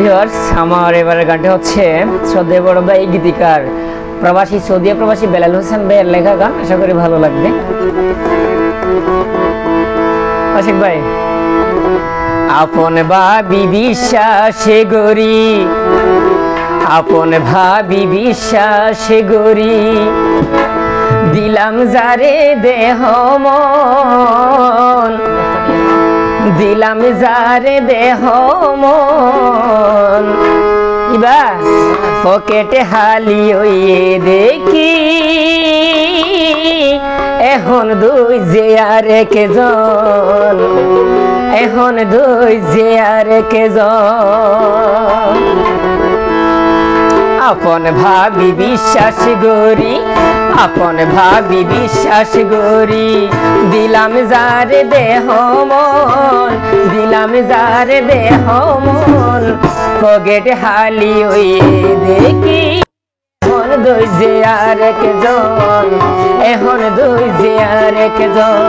Viewers, আমার এবারের গানটি হচ্ছে শ্রদ্ধেয় বড় ভাই গীতিকার প্রবাসী সৌদি প্রবাসী বেলাল হোসেন ভাইয়ের লেখা গান। আশা করি ভালো লাগবে। আশিক ভাই। আপন ভাবি বিশ্বাসে গরি, আপন ভাবি বিশ্বাসে গরি, দিলাম যারে দেহ মন, দিলাম যারে দেহ মন, ইবা পকেটে হালি হইয়ে দেখি এখন দুই যে আর কেজন, এখন দুই যে আর কেজন। আপন ভাবি বিশ্বাস গরি, আপন ভাবি বিশ্বাস গরি, দিলাম যারে দেহ মন, দিলাম যারে দেহ মন, পকেট হালি হইয়ে দেখি এখন দুই যে আর একজন, এখন দুই যে আর একজন।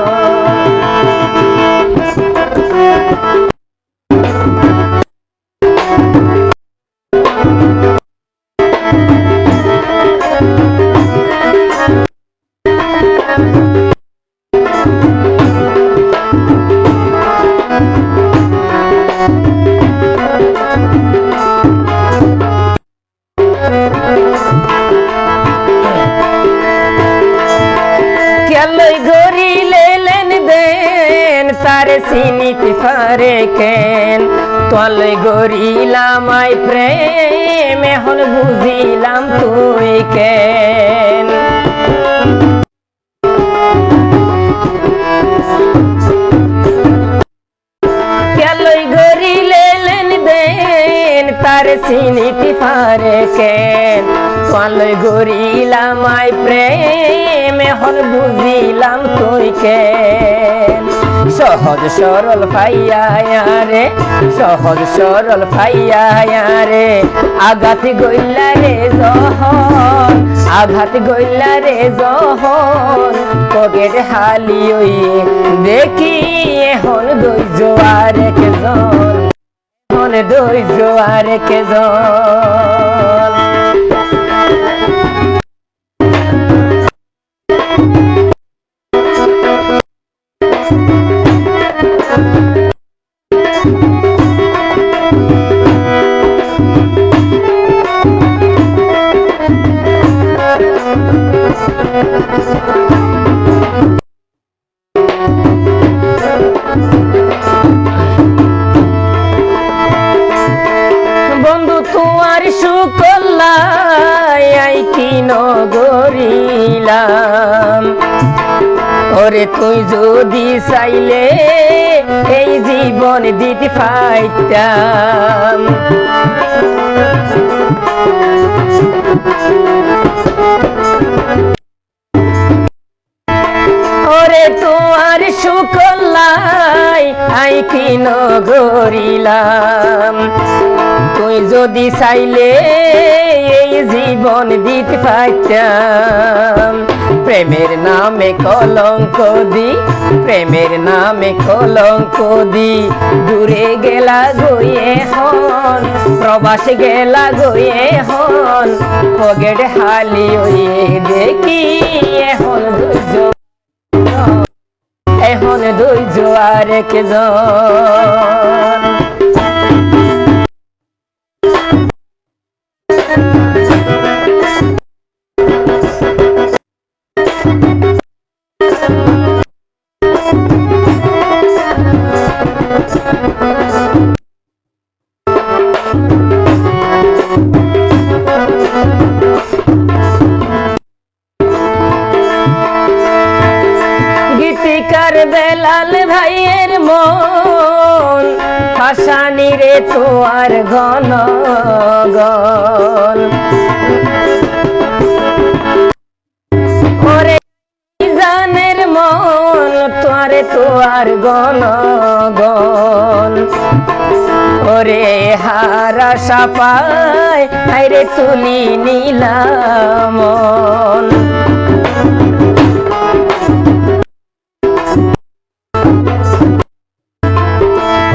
লই গরিলে লেন দেন তারে চিনিতে পারে কেন, তলই গরিলাম আই প্রেম এখন বুঝিলাম তুই কেন। লই গরিলে লেন দেন তারে চিনিতে পারে কেন, তলই গরিলাম আই প্রেম এখন বুঝিলাম তুই কেন। সহজ সরল পাইয়া রে, সহজ সরল পাইয়া রে, আঘাত গইলা রে যখন, আঘাত গইলা রে যখন, পকেট হালি হইয়ে দেখি এখন ধৈর্য আর কেজন, এখন ধৈর্য আর কেজন। বন্ধু তোমার শুকল্লাই কি নগরিলাম, ওরে তুই যদি চাইলে এই জীবন দিতে পাইতাম। ওরে তোমার শুকল্লাই আই কি নগরিলাম, তুই যদি চাইলে এই জীবন দিতে পাইতাম। প্রেমের নামে কলঙ্ক দি, প্রেমের নামে কলঙ্ক দি, দূরে গেলা গইয়ে হন, প্রবাস গেলা গইয়ে হন, পকেট হালি হইয়ে দেখি এখন ধৈর্য, এখন ধৈর্য আর কেজন। গীতিকার বেলাল ভাইয়ের মন ভাসানি রে তোয়ার ঘন গন, ওরে জানের মন তোরে তোয়ার ঘন গন, ওরে হারা সাপায় হাইরে তুলি নিলাম মন।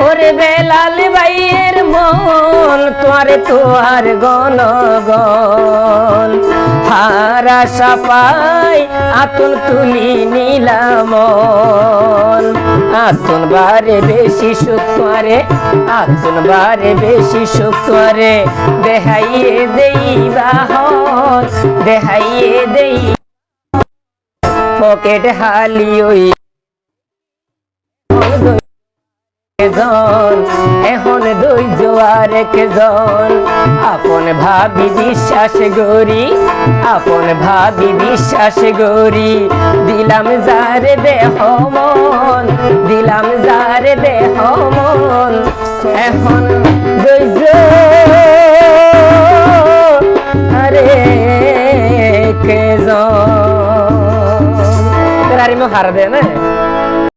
ওরে বেলাল ভাইয়ের মন তোরে তোয়ার গণ গণ হারা সাপাই আতুন তুলি নিলাম আতুন বারে বেশি সুখ তোরে আতুন বারে বেশি সুখ তোরে দেখাইয়ে দেই বাহন দেখাইয়ে দেই পকেট হালি ওই এখন দুই জোয়ার জন আপন ভাবি বিশ্বাস গরি আপন ভাবি বিশ্বাস গরি দিলাম যারে দেহ মন দিলাম যারে দেহ মন এখন দুই আরে কে জন হারা দে না